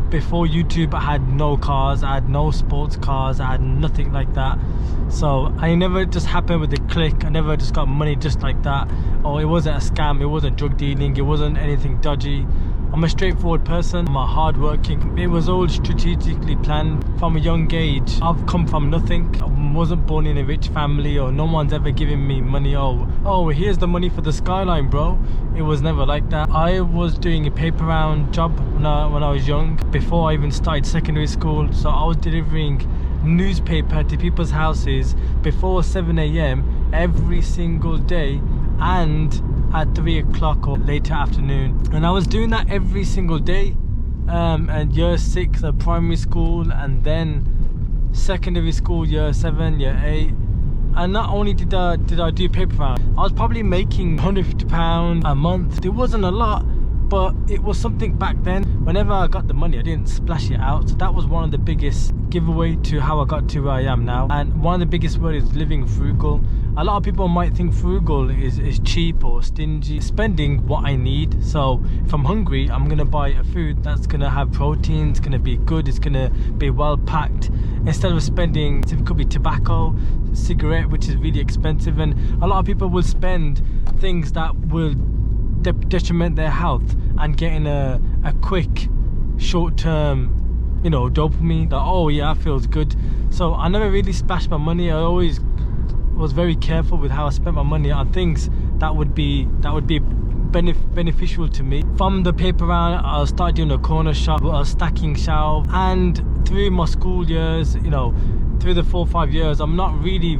before YouTube, I had no cars, I had no sports cars, I had nothing like that. So I never just happened with a click. I never just got money just like that. Or it wasn't a scam, it wasn't drug dealing, it wasn't anything dodgy. I'm a straightforward person, I'm a hardworking. It was all strategically planned from a young age. I've come from nothing. I wasn't born in a rich family, or no one's ever given me money. Oh, here's the money for the skyline, bro. It was never like that. I was doing a paper round job when I was young, before I even started secondary school. So I was delivering newspaper to people's houses before 7 AM every single day, and at 3 o'clock or later afternoon. And I was doing that every single day, and year 6 of primary school, and then secondary school, year 7, year 8. And not only did I do paper round, I was probably making £150 a month. It wasn't a lot, but it was something back then. Whenever I got the money, I didn't splash it out. So that was one of the biggest giveaway to how I got to where I am now. And one of the biggest words is living frugal. A lot of people might think frugal is cheap or stingy. Spending what I need. So if I'm hungry, I'm gonna buy a food that's gonna have protein, it's gonna be good, it's gonna be well packed, instead of spending, it could be tobacco, cigarette, which is really expensive. And a lot of people will spend things that will detriment their health, and getting a quick short-term, you know, dopamine, that, oh yeah, that feels good. So I never really splashed my money. I always was very careful with how I spent my money on things that would be beneficial to me. From the paper round, I started doing a corner shop, I was stacking shelves, and through my school years, you know, through the 4 or 5 years, I'm not really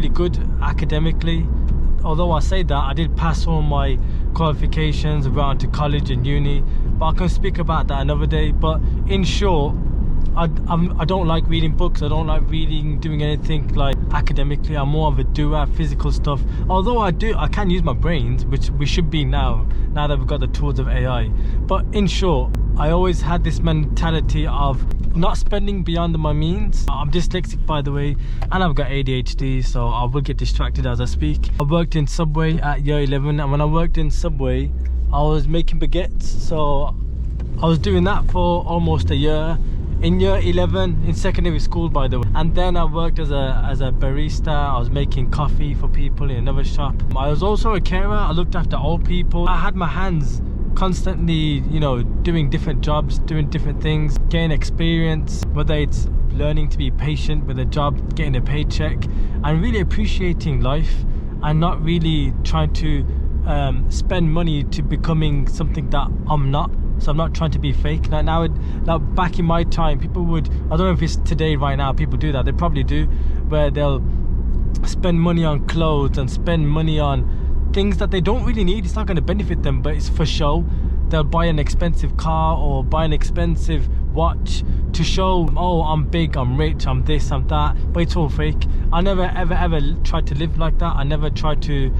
good academically. Although I say that, I did pass all my qualifications around to college and uni, but I can speak about that another day. But in short, I don't like reading books, I don't like doing anything like academically. I'm more of a doer, physical stuff. Although I can use my brains, which we should be now that we've got the tools of AI. But in short, I always had this mentality of not spending beyond my means. I'm dyslexic, by the way, and I've got ADHD, so I will get distracted as I speak. I worked in Subway at year 11, and when I worked in Subway, I was making baguettes. So I was doing that for almost a year. In year 11, in secondary school, by the way. And then I worked as a barista. I was making coffee for people in another shop. I was also a carer. I looked after old people. I had my hands constantly, you know, doing different jobs, doing different things, getting experience, whether it's learning to be patient with a job, getting a paycheck, and really appreciating life, and not really trying to spend money to becoming something that I'm not. So I'm not trying to be fake. Now back in my time, people would, I don't know if it's today right now, people do that, they probably do, where they'll spend money on clothes and spend money on things that they don't really need. It's not going to benefit them, but it's for show. They'll buy an expensive car or buy an expensive watch to show, oh, I'm big, I'm rich, I'm this, I'm that, but it's all fake. I never ever tried to live like that. I never tried to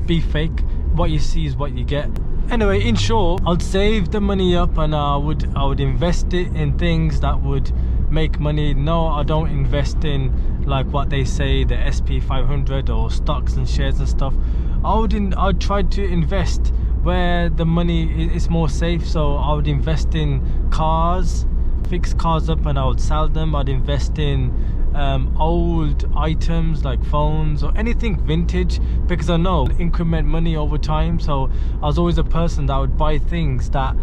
be fake. What you see is what you get. Anyway, in short, I'd save the money up, and I would invest it in things that would make money. No, I don't invest in like what they say, the SP 500 or stocks and shares and stuff. I'd try to invest where the money is more safe. So I would invest in cars, fix cars up, and I would sell them. I'd invest in old items like phones or anything vintage, because I know increment money over time. So I was always a person that would buy things that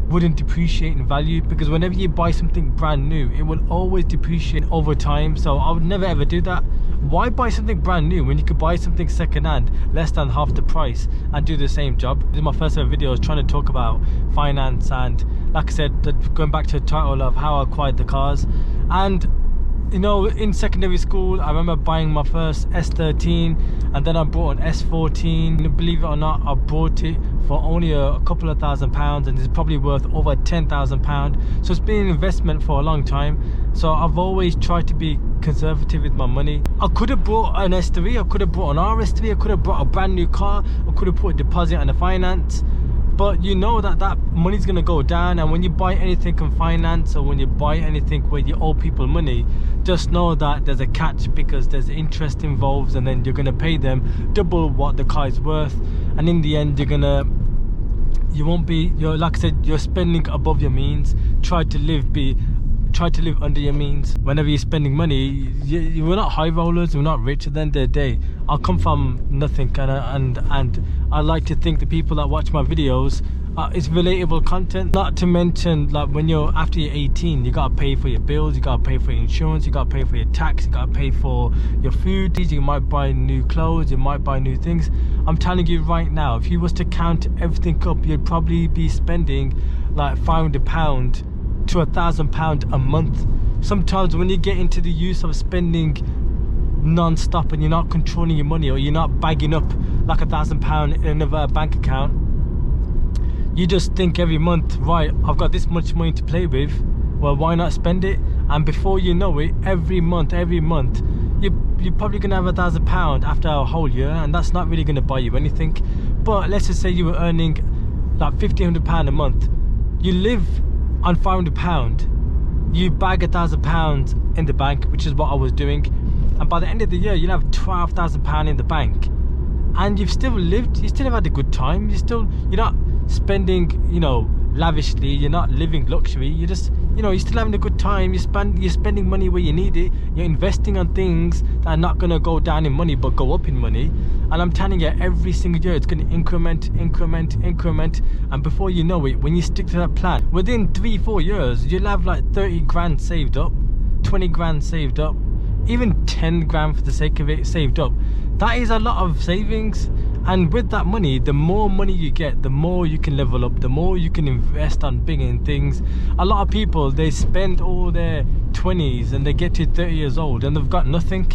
wouldn't depreciate in value, because whenever you buy something brand new, it will always depreciate over time. So I would never ever do that. Why buy something brand new when you could buy something second-hand less than half the price and do the same job? This is my first ever video. I was trying to talk about finance, and like I said, going back to the title of how I acquired the cars. And you know, in secondary school, I remember buying my first S13, and then I bought an S14. Believe it or not, I bought it for only a couple of £1,000s, and it's probably worth over £10,000. So it's been an investment for a long time. So I've always tried to be conservative with my money. I could have bought an S3, I could have bought an RS3, I could have bought a brand new car, I could have put a deposit on the finance. But you know that money's gonna go down, and when you buy anything on finance, or when you buy anything where you owe people money, just know that there's a catch, because there's interest involved, and then you're gonna pay them double what the car is worth, and in the end you're gonna you won't be, you're, like I said, you're spending above your means. Try to live under your means. Whenever you're spending money, we're not high rollers, we're not rich. At the end of the day, I'll come from nothing, and I like to think the people that watch my videos, it's relatable content. Not to mention, like, when after you're 18, you gotta pay for your bills, you gotta pay for your insurance, you gotta pay for your tax, you gotta pay for your food. You might buy new clothes, you might buy new things. I'm telling you right now, if you was to count everything up, you'd probably be spending like £500 to £1,000 a month. Sometimes when you get into the use of spending non-stop and you're not controlling your money, or you're not bagging up like £1,000 in another bank account, you just think every month, right, I've got this much money to play with, well, why not spend it? And before you know it, every month, you're probably gonna have £1,000 after a whole year, and that's not really gonna buy you anything. But let's just say you were earning like £1,500 a month. You live on £500, you bag £1,000 in the bank, which is what I was doing, and by the end of the year you'll have £12,000 in the bank, and you've still lived, you still have had a good time. You're not spending, you know, lavishly, you're not living luxury, you're just, you know, you're still having a good time. You're spending money where you need it, you're investing on things that are not going to go down in money but go up in money. And I'm telling you, every single year it's going to increment, and before you know it, when you stick to that plan, within 3-4 years you'll have like 30 grand saved up, 20 grand saved up, even 10 grand for the sake of it saved up. That is a lot of savings. And with that money, the more money you get, the more you can level up, the more you can invest on bigger things. A lot of people, they spend all their 20s and they get to 30 years old and they've got nothing.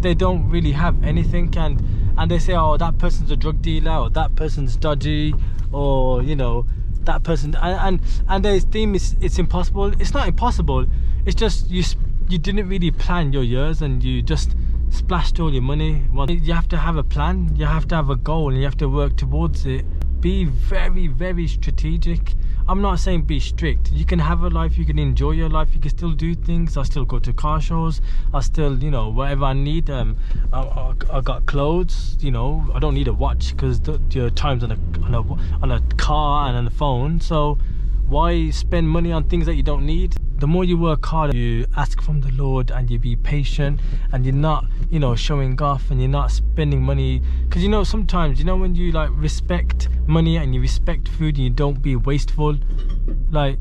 They don't really have anything, and they say, oh, that person's a drug dealer, or that person's dodgy, or, you know, that person, and they think it's impossible. It's not impossible, it's just you didn't really plan your years and you just splashed all your money. Well, you have to have a plan, you have to have a goal, and you have to work towards it. Be very, very strategic. I'm not saying be strict. You can have a life, you can enjoy your life, you can still do things. I still go to car shows, I still, you know, whatever I need. I got clothes, you know, I don't need a watch because your time's on a car and on the phone. So why spend money on things that you don't need? The more you work hard, you ask from the Lord, and you be patient, and you're not, you know, showing off, and you're not spending money. Because, you know, sometimes, you know, when you like respect money and you respect food and you don't be wasteful, like,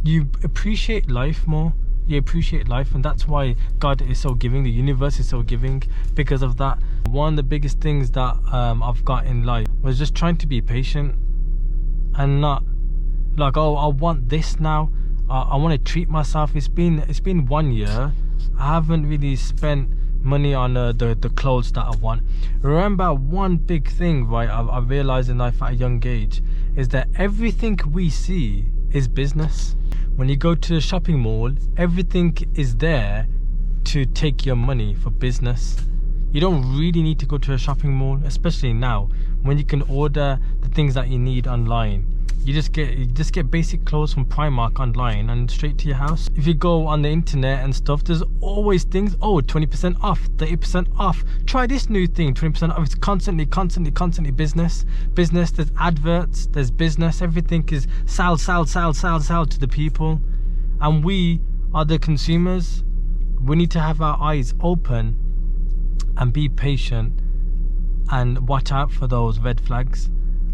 you appreciate life more. You appreciate life, and that's why God is so giving, the universe is so giving, because of that. One of the biggest things that I've got in life was just trying to be patient, and not like, oh, I want this now, I want to treat myself. It's been 1 year, I haven't really spent money on the clothes that I want. Remember, one big thing, right, I realized in life at a young age, is that everything we see is business. When you go to a shopping mall, everything is there to take your money for business. You don't really need to go to a shopping mall, especially now when you can order the things that you need online. You just get basic clothes from Primark online and straight to your house. If you go on the internet and stuff, there's always things, oh, 20% off, 30% off, try this new thing, 20% off. It's constantly business. There's adverts, there's business, everything is sell to the people. And we are the consumers. We need to have our eyes open and be patient and watch out for those red flags.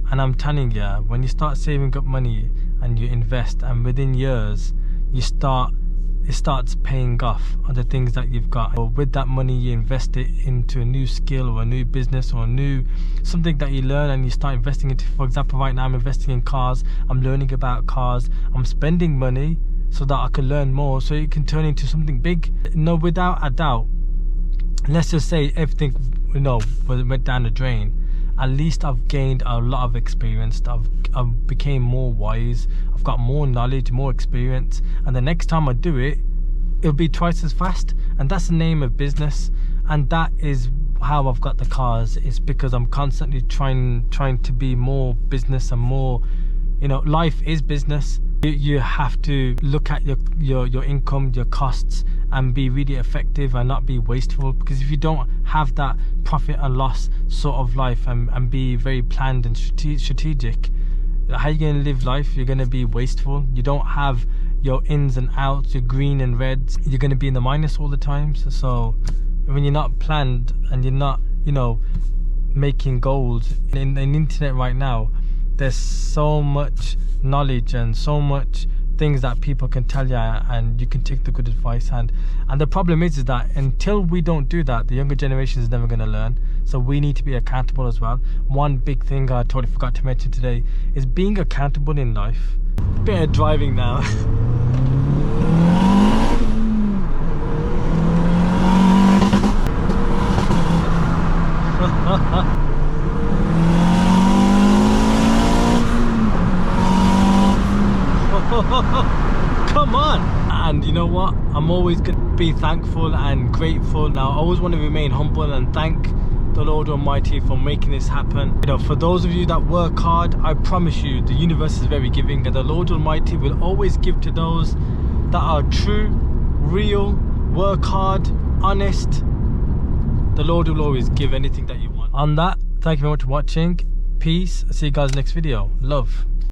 And I'm telling you, when you start saving up money and you invest, and within years it starts paying off on the things that you've got. Or with that money, you invest it into a new skill or a new business or something that you learn, and you start investing into. For example, right now I'm investing in cars. I'm learning about cars. I'm spending money so that I can learn more, so it can turn into something big. No, without a doubt, let's just say everything, you know, went down the drain, at least I've gained a lot of experience. I've became more wise, I've got more knowledge, more experience, and the next time I do it, it'll be twice as fast. And that's the name of business, and that is how I've got the cars. It's because I'm constantly trying to be more business and more, you know, life is business. You have to look at your income, your costs, and be really effective and not be wasteful. Because if you don't have that profit and loss sort of life and be very planned and strategic, How are you going to live life? You're going to be wasteful. You don't have your ins and outs, your green and reds. You're going to be in the minus all the time. So when you're not planned and you're not, you know, making goals in the internet right now, there's so much knowledge and so much things that people can tell you, and you can take the good advice. And the problem is that until we don't do that, the younger generation is never going to learn. So we need to be accountable as well. One big thing I totally forgot to mention today is being accountable in life. Bit of driving now. Come on. And you know what, I'm always going to be thankful and grateful. Now I always want to remain humble and thank the Lord Almighty for making this happen. You know, for those of you that work hard, I promise you the universe is very giving, and the Lord Almighty will always give to those that are true, real, work hard, honest. The Lord will always give anything that you want. On that, thank you very much for watching. Peace. See you guys next video. Love.